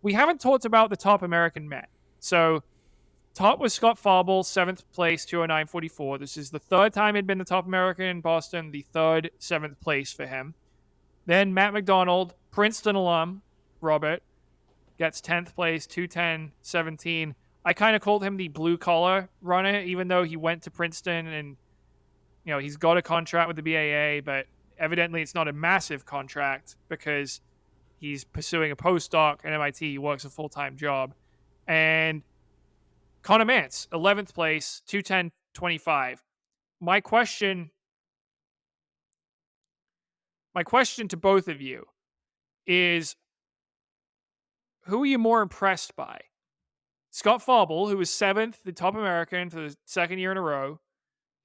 we haven't talked about the top American men. So top was Scott Fauble, 7th place, 209.44. This is the third time he'd been the top American in Boston, the third 7th place for him. Then Matt McDonald, Princeton alum, Robert, gets 10th place, 210.17. I kind of called him the blue-collar runner, even though he went to Princeton and, he's got a contract with the BAA, but evidently it's not a massive contract because he's pursuing a postdoc at MIT. He works a full-time job. And Conner Mantz, 11th place, 210.25. My question to both of you is, who are you more impressed by? Scott Fauble, who was 7th, the top American for the second year in a row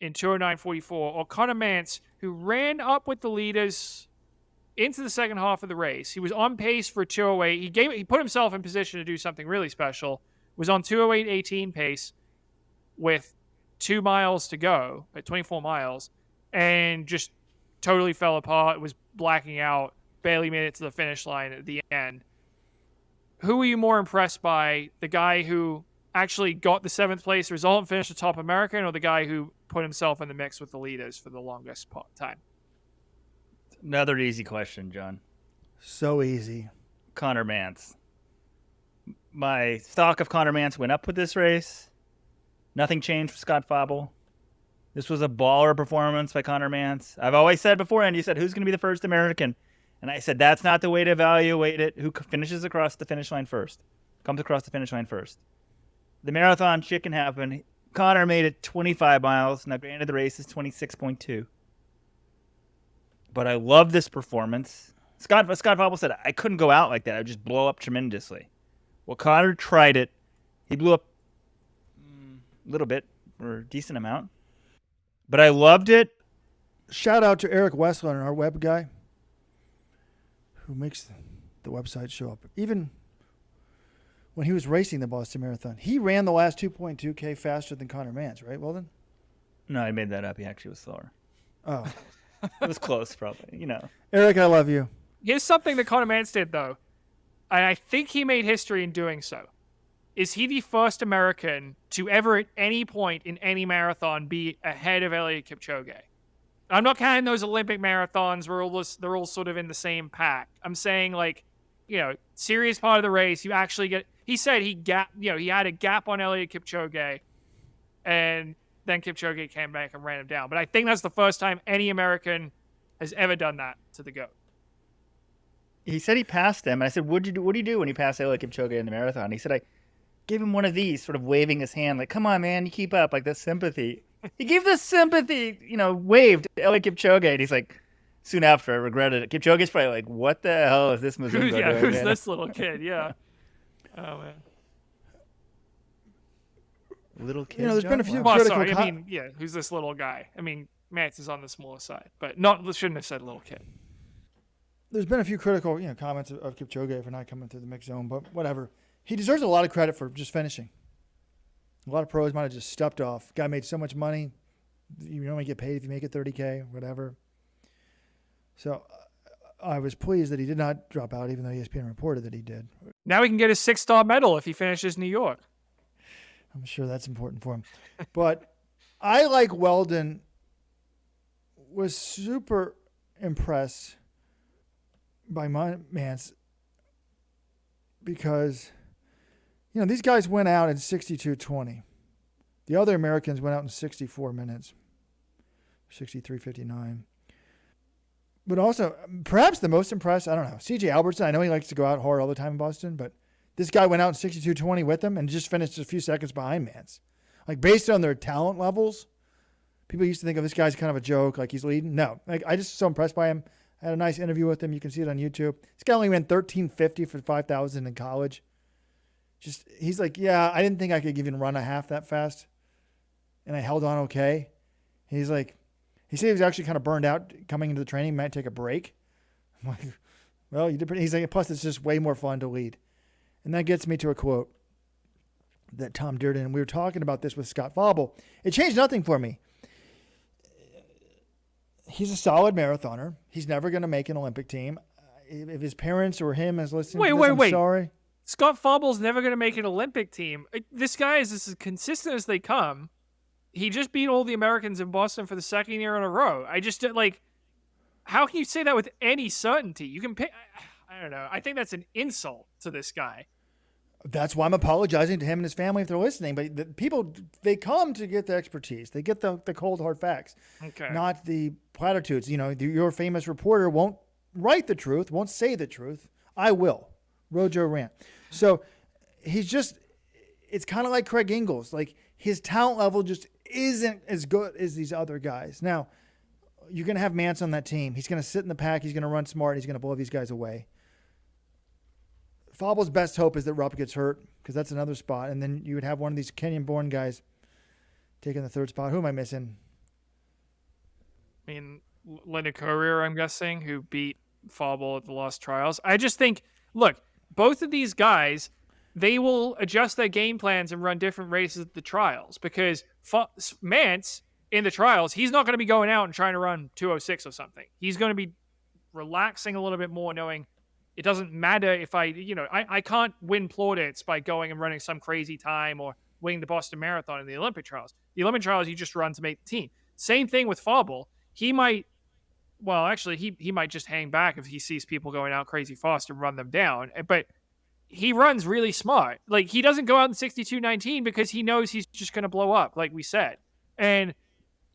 in 209.44, or Conner Mantz, who ran up with the leaders into the second half of the race. He was on pace for 208. He put himself in position to do something really special. Was on 208.18 pace with 2 miles to go, at 24 miles, and just totally fell apart. Was blacking out, barely made it to the finish line at the end. Who are you more impressed by? The guy who actually got the 7th place result and finished the top American, or the guy who put himself in the mix with the leaders for the longest time? Another easy question, John. So easy. Conner Mantz. My stock of Conner Mantz went up with this race. Nothing changed for Scott Fauble. This was a baller performance by Conner Mantz. I've always said before, and you said, who's going to be the first American? And I said, that's not the way to evaluate it. Who finishes across the finish line first? Comes across the finish line first. The marathon shit can happen. Conner made it 25 miles. Now, granted, the race is 26.2. But I love this performance. Scott Fauble said, I couldn't go out like that. I would just blow up tremendously. Well, Conner tried it. He blew up a little bit, or a decent amount. But I loved it. Shout out to Eric Westland, our web guy, who makes the website show up. Even when he was racing the Boston Marathon, he ran the last 2.2K faster than Conner Mantz, right, Weldon? No, I made that up. He actually was slower. Oh. It was close, probably. Eric, I love you. Here's something that Conner Mantz did, though, and I think he made history in doing so. Is he the first American to ever at any point in any marathon be ahead of Eliud Kipchoge? I'm not counting those Olympic marathons where they're all sort of in the same pack. I'm saying, serious part of the race, you actually get... He said he had a gap on Eliud Kipchoge, and then Kipchoge came back and ran him down. But I think that's the first time any American has ever done that to the GOAT. He said he passed him, and I said, what do you do when you pass Eliud Kipchoge in the marathon? He said, I gave him one of these, sort of waving his hand, like, come on, man, you keep up, like, this sympathy. He gave the sympathy, waved to Eliud Kipchoge, and he's like, soon after, I regretted it. Kipchoge's probably like, what the hell is this Mizungo doing? Who's this little kid? Yeah. Oh, man. Little kid. There's been a few who's this little guy? I mean, Mantz is on the smaller side, but shouldn't have said little kid. There's been a few critical, comments of Kipchoge for not coming through the mix zone, but whatever. He deserves a lot of credit for just finishing. A lot of pros might have just stepped off. Guy made so much money. You only get paid if you make it 30K, whatever. So I was pleased that he did not drop out, even though ESPN reported that he did. Now he can get a 6-star medal if he finishes New York. I'm sure that's important for him. But I, like Weldon, was super impressed by Mantz because, these guys went out in 62:20. The other Americans went out in 64 minutes, 63:59. But also, perhaps the most impressed, I don't know, C.J. Albertson. I know he likes to go out hard all the time in Boston, but this guy went out in 62:20 with them and just finished a few seconds behind Mantz. Like, based on their talent levels, people used to think of this guy's kind of a joke, like he's leading. No, I just so impressed by him. I had a nice interview with him. You can see it on YouTube. This guy only ran 13:50 for 5,000 in college. He's like, yeah, I didn't think I could even run a half that fast, and I held on okay. He's like, he said he was actually kind of burned out coming into the training, might take a break. I'm like, well, you did pretty. He's like, plus it's just way more fun to lead. And that gets me to a quote that Tom Dearden, and we were talking about this with Scott Fauble. It changed nothing for me. He's a solid marathoner. He's never going to make an Olympic team. If his parents or him is listening to this, I'm sorry. Scott Fauble's never going to make an Olympic team. This guy is as consistent as they come. He just beat all the Americans in Boston for the second year in a row. I just like, how can you say that with any certainty? You can pick. I don't know. I think that's an insult to this guy. That's why I'm apologizing to him and his family if they're listening. But the people, they come to get the expertise. They get the cold, hard facts, Okay. not the platitudes. You know, your famous reporter won't write the truth, won't say the truth. I will. Rojo Rant. So he's just, it's kind of like Craig Ingles. Like, his talent level just isn't as good as these other guys. Now, you're going to have Mantz on that team. He's going to sit in the pack. He's going to run smart. He's going to blow these guys away. Fauble's best hope is that Rupp gets hurt, because that's another spot. And then you would have one of these Kenyan-born guys taking the third spot. Who am I missing? I mean, Linda Courier, I'm guessing, who beat Fauble at the Lost Trials. I just think, look, both of these guys, they will adjust their game plans and run different races at the trials, because Mantz in the trials, he's not going to be going out and trying to run 206 or something. He's going to be relaxing a little bit more, knowing it doesn't matter if I can't win plaudits by going and running some crazy time or winning the Boston Marathon in the Olympic trials. The Olympic trials, you just run to make the team. Same thing with Fauble. He might just hang back if he sees people going out crazy fast and run them down. But he runs really smart. Like, he doesn't go out in 62:19 because he knows he's just going to blow up, like we said. And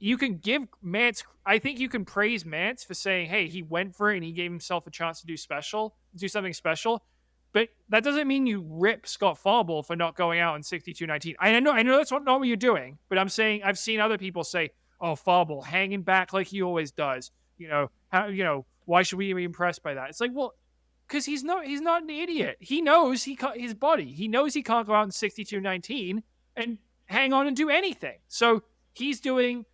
you can give Mantz, I think you can praise Mantz for saying, hey, he went for it and he gave himself a chance to do something special. But that doesn't mean you rip Scott Fauble for not going out in 62:19. I know that's not what you're doing, but I'm saying, I've seen other people say, oh, Fauble hanging back like he always does. Why should we be impressed by that? It's like, well, because he's not an idiot. He knows his body. He knows he can't go out in 62:19 and hang on and do anything. So he's doing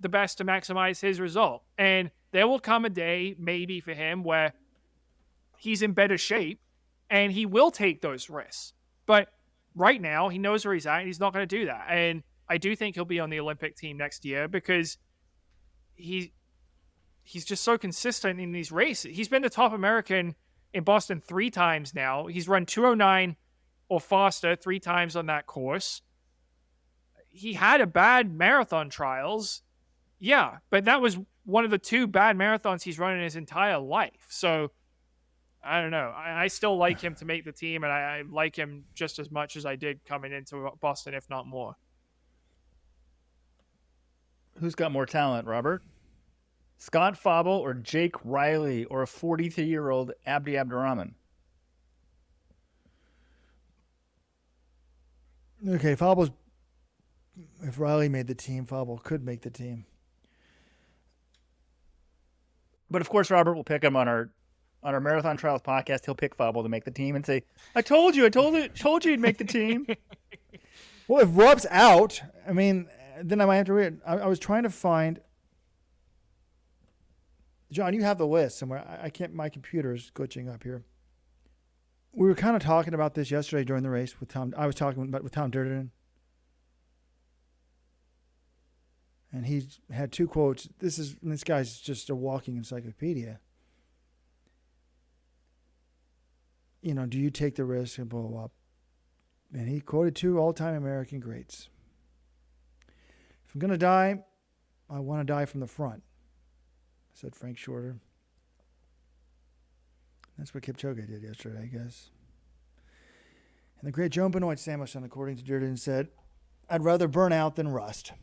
the best to maximize his result. And there will come a day, maybe for him, where he's in better shape and he will take those risks. But right now, he knows where he's at and he's not going to do that. And I do think he'll be on the Olympic team next year, because he's just so consistent in these races. He's been the top American in Boston 3 times now. He's run 209 or faster 3 times on that course. He had a bad marathon trials. Yeah, but that was one of the 2 bad marathons he's run in his entire life. So, I don't know. I still like him to make the team, and I like him just as much as I did coming into Boston, if not more. Who's got more talent, Robert? Scott Fauble or Jake Riley or a 43-year-old Abdi Abdurrahman? Okay, Fauble's, if Riley made the team, Fauble could make the team. But of course, Robert will pick him on our Marathon Trials podcast. He'll pick Fauble to make the team and say, I told you he'd make the team. Well, if Rupp's out, I mean, then I might have to read it. I was trying to find. John, you have the list somewhere. I can't. My computer's glitching up here. We were kind of talking about this yesterday during the race with Tom. I was talking with Tom Durden, and he had 2 quotes. This guy's just a walking encyclopedia. Do you take the risk and blow up? And he quoted 2 all-time American greats. If I'm going to die, I want to die from the front, said Frank Shorter. That's what Kipchoge did yesterday, I guess. And the great Joan Benoit Samuelson, according to Durden, said, I'd rather burn out than rust.